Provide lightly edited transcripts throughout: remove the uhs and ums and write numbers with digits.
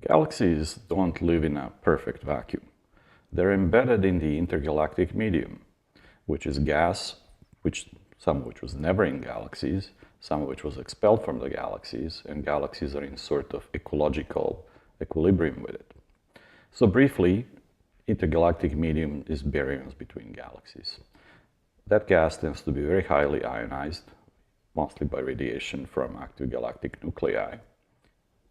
Galaxies don't live in a perfect vacuum. They're embedded in the intergalactic medium, which is gas, some of which was never in galaxies, some of which was expelled from the galaxies, and galaxies are in sort of ecological equilibrium with it. So briefly, intergalactic medium is baryons between galaxies. That gas tends to be very highly ionized, mostly by radiation from active galactic nuclei.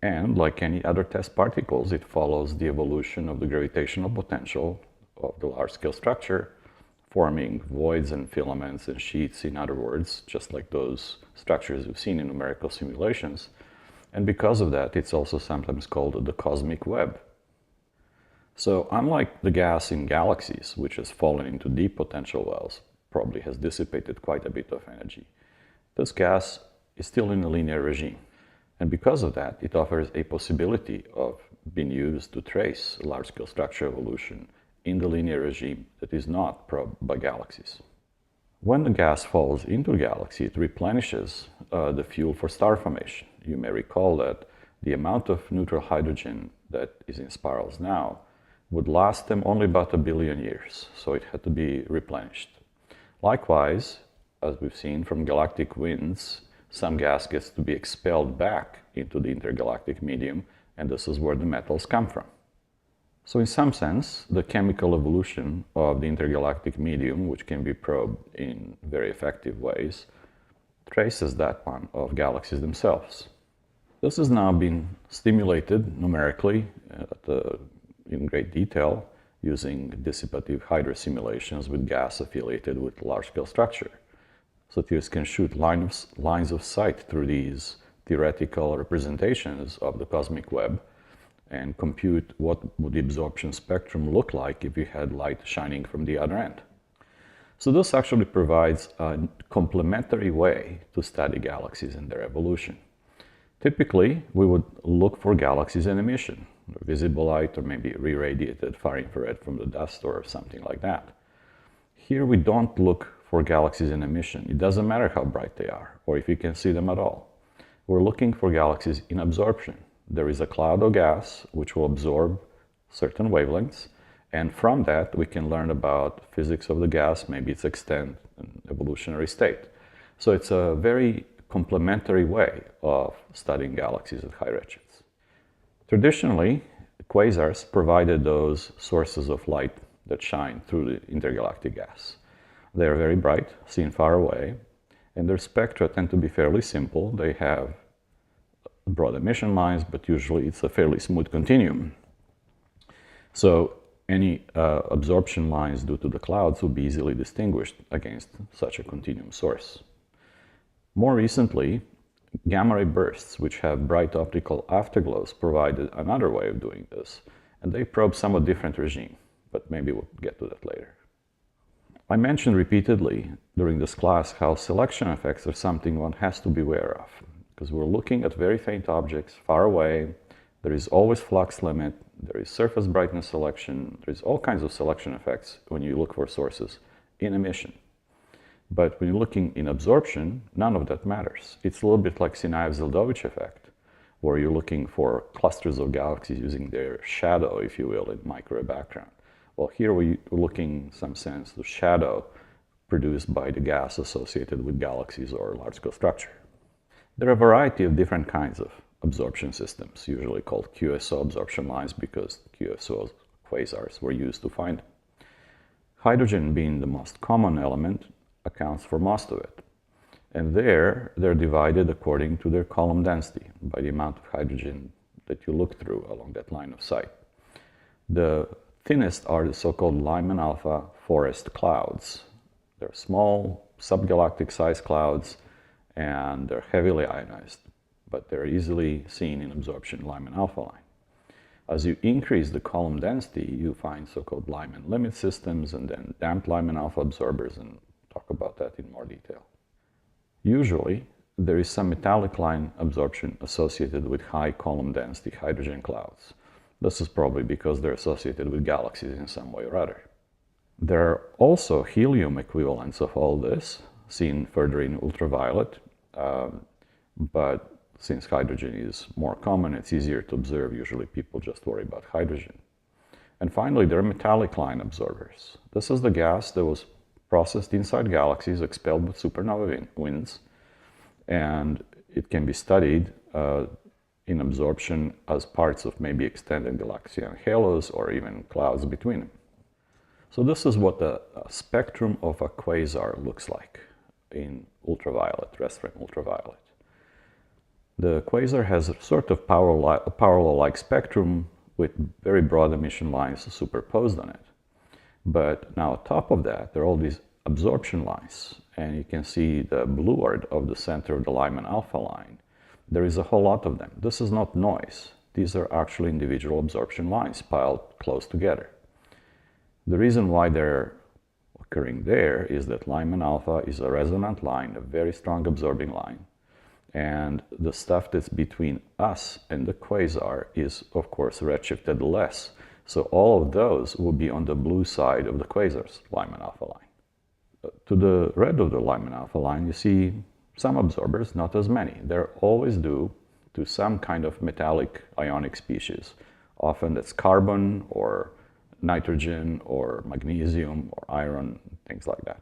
And like any other test particles, it follows the evolution of the gravitational potential of the large-scale structure, forming voids and filaments and sheets, in other words, just like those structures we've seen in numerical simulations. And because of that, it's also sometimes called the cosmic web. So unlike the gas in galaxies, which has fallen into deep potential wells, probably has dissipated quite a bit of energy, this gas is still in a linear regime. And because of that, it offers a possibility of being used to trace large-scale structure evolution in the linear regime that is not probed by galaxies. When the gas falls into a galaxy, it replenishes the fuel for star formation. You may recall that the amount of neutral hydrogen that is in spirals now would last them only about 1 billion years, so it had to be replenished. Likewise, as we've seen from galactic winds, some gas gets to be expelled back into the intergalactic medium, and this is where the metals come from. So in some sense, the chemical evolution of the intergalactic medium, which can be probed in very effective ways, traces that one of galaxies themselves. This has now been stimulated numerically in great detail using dissipative hydro simulations with gas affiliated with large-scale structure. So theorists can shoot lines of sight through these theoretical representations of the cosmic web and compute what would the absorption spectrum look like if you had light shining from the other end. So this actually provides a complementary way to study galaxies and their evolution. Typically, we would look for galaxies in emission, visible light or maybe re-radiated far infrared from the dust or something like that. Here we don't look for galaxies in emission. It doesn't matter how bright they are or if you can see them at all. We're looking for galaxies in absorption. There is a cloud of gas which will absorb certain wavelengths, and from that we can learn about physics of the gas, maybe its extent and evolutionary state. So it's a very complementary way of studying galaxies at high redshifts. Traditionally, quasars provided those sources of light that shine through the intergalactic gas. They are very bright, seen far away, and their spectra tend to be fairly simple. They have broad emission lines, but usually it's a fairly smooth continuum. So any absorption lines due to the clouds will be easily distinguished against such a continuum source. More recently, gamma ray bursts, which have bright optical afterglows, provided another way of doing this, and they probe somewhat different regime, but maybe we'll get to that later. I mentioned repeatedly during this class how selection effects are something one has to be aware of, because we're looking at very faint objects far away. There is always flux limit, there is surface brightness selection, there's all kinds of selection effects when you look for sources in emission. But when you're looking in absorption, none of that matters. It's a little bit like Sinaev-Zeldovich effect, where you're looking for clusters of galaxies using their shadow, if you will, in microwave background. Well, here we're looking, in some sense, the shadow produced by the gas associated with galaxies or large-scale structure. There are a variety of different kinds of absorption systems, usually called QSO absorption lines because QSO quasars were used to find them. Hydrogen, being the most common element, accounts for most of it. And they're divided according to their column density, by the amount of hydrogen that you look through along that line of sight. The thinnest are the so-called Lyman alpha forest clouds. They're small, subgalactic size clouds, and they're heavily ionized, but they're easily seen in absorption Lyman alpha line. As you increase the column density, you find so-called Lyman limit systems and then damped Lyman alpha absorbers, and talk about that in more detail. Usually, there is some metallic line absorption associated with high column density hydrogen clouds. This is probably because they're associated with galaxies in some way or other. There are also helium equivalents of all this, seen further in ultraviolet, but since hydrogen is more common, it's easier to observe. Usually people just worry about hydrogen. And finally, there are metallic line absorbers. This is the gas that was processed inside galaxies, expelled with supernova winds, and it can be studied in absorption as parts of maybe extended Galaxian halos or even clouds between them. So this is what the spectrum of a quasar looks like in ultraviolet, terrestrial ultraviolet. The quasar has a sort of parallel-like spectrum with very broad emission lines superposed on it. But now on top of that, there are all these absorption lines, and you can see the bluard of the center of the Lyman alpha line. There is a whole lot of them. This is not noise. These are actually individual absorption lines piled close together. The reason why they're occurring there is that Lyman alpha is a resonant line, a very strong absorbing line. And the stuff that's between us and the quasar is, of course, redshifted less. So all of those will be on the blue side of the quasar's Lyman alpha line. To the red of the Lyman alpha line, you see some absorbers, not as many. They're always due to some kind of metallic ionic species. Often that's carbon or nitrogen or magnesium or iron, things like that.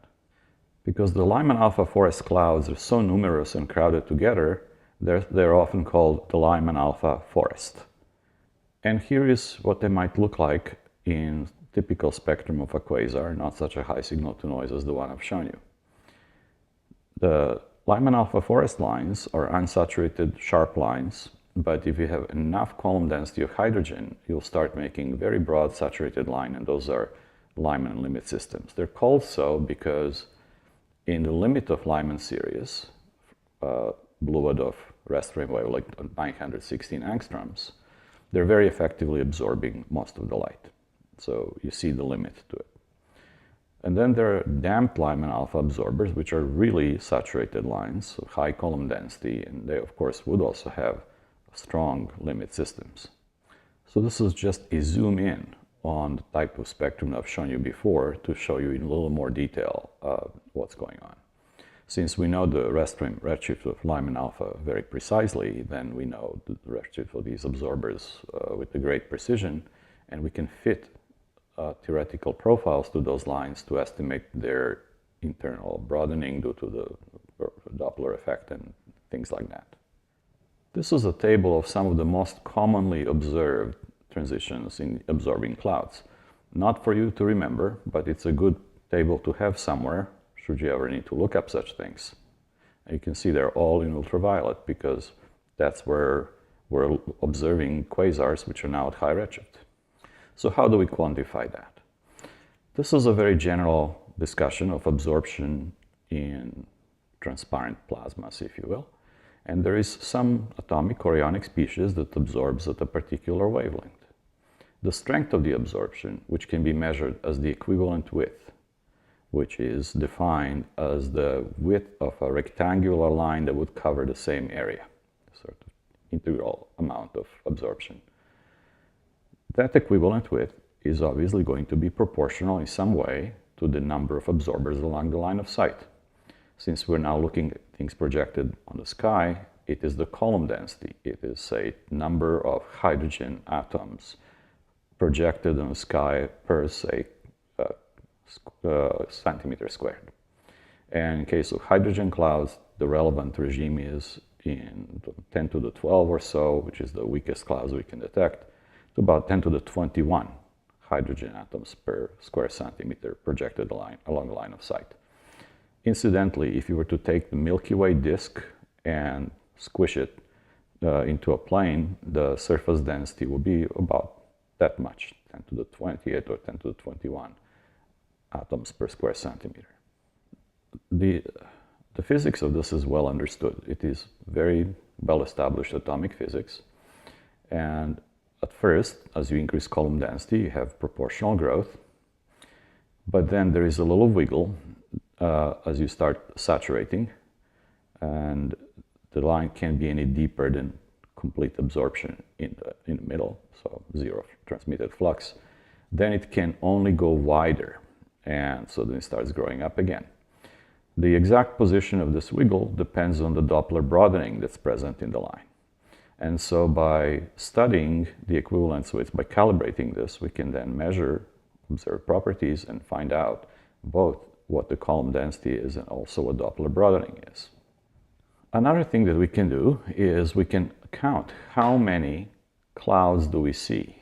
Because the Lyman alpha forest clouds are so numerous and crowded together, they're often called the Lyman alpha forest. And here is what they might look like in typical spectrum of a quasar, not such a high signal to noise as the one I've shown you. The Lyman alpha forest lines are unsaturated sharp lines, but if you have enough column density of hydrogen, you'll start making very broad saturated line, and those are Lyman limit systems. They're called so because in the limit of Lyman series, bluid of rest-frame wavelength of 916 angstroms, they're very effectively absorbing most of the light. So you see the limit to it. And then there are damped Lyman alpha absorbers, which are really saturated lines, so high column density, and they of course would also have strong limit systems. So this is just a zoom in on the type of spectrum I've shown you before to show you in a little more detail what's going on. Since we know the redshift of Lyman alpha very precisely, then we know the redshift of these absorbers with a great precision, and we can fit theoretical profiles to those lines to estimate their internal broadening due to the Doppler effect and things like that. This is a table of some of the most commonly observed transitions in absorbing clouds. Not for you to remember, but it's a good table to have somewhere should you ever need to look up such things. And you can see they're all in ultraviolet because that's where we're observing quasars which are now at high redshift. So how do we quantify that? This is a very general discussion of absorption in transparent plasmas, if you will. And there is some atomic or ionic species that absorbs at a particular wavelength. The strength of the absorption, which can be measured as the equivalent width, which is defined as the width of a rectangular line that would cover the same area, sort of integral amount of absorption. That equivalent width is obviously going to be proportional in some way to the number of absorbers along the line of sight. Since we're now looking at things projected on the sky, it is the column density. It is, say, number of hydrogen atoms projected on the sky per, say, centimeter squared. And in case of hydrogen clouds, the relevant regime is in 10 to the 12 or so, which is the weakest clouds we can detect, to about 10 to the 21 hydrogen atoms per square centimeter projected along the line of sight. Incidentally, if you were to take the Milky Way disk and squish it into a plane, the surface density will be about that much, 10 to the 28 or 10 to the 21 atoms per square centimeter. The physics of this is well understood. It is very well-established atomic physics. And at first, as you increase column density, you have proportional growth. But then there is a little wiggle as you start saturating, and the line can't be any deeper than complete absorption in the middle, so zero transmitted flux. Then it can only go wider, and so then it starts growing up again. The exact position of this wiggle depends on the Doppler broadening that's present in the line. And so by studying the equivalence width, by calibrating this, we can then measure observed properties and find out both what the column density is and also what Doppler broadening is. Another thing that we can do is we can count how many clouds do we see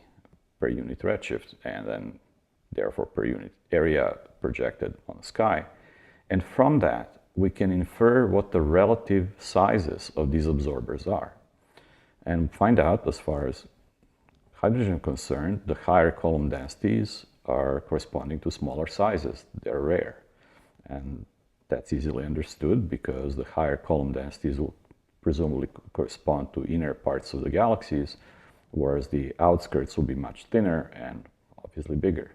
per unit redshift, and then therefore per unit area projected on the sky. And from that, we can infer what the relative sizes of these absorbers are. And find out, as far as hydrogen is concerned, the higher column densities are corresponding to smaller sizes. They're rare. And that's easily understood because the higher column densities will presumably correspond to inner parts of the galaxies, whereas the outskirts will be much thinner and obviously bigger.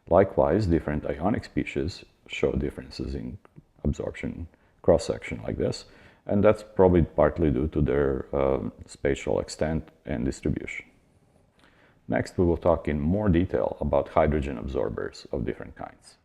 Likewise, different ionic species show differences in absorption cross-section like this, and that's probably partly due to their spatial extent and distribution. Next, we will talk in more detail about hydrogen absorbers of different kinds.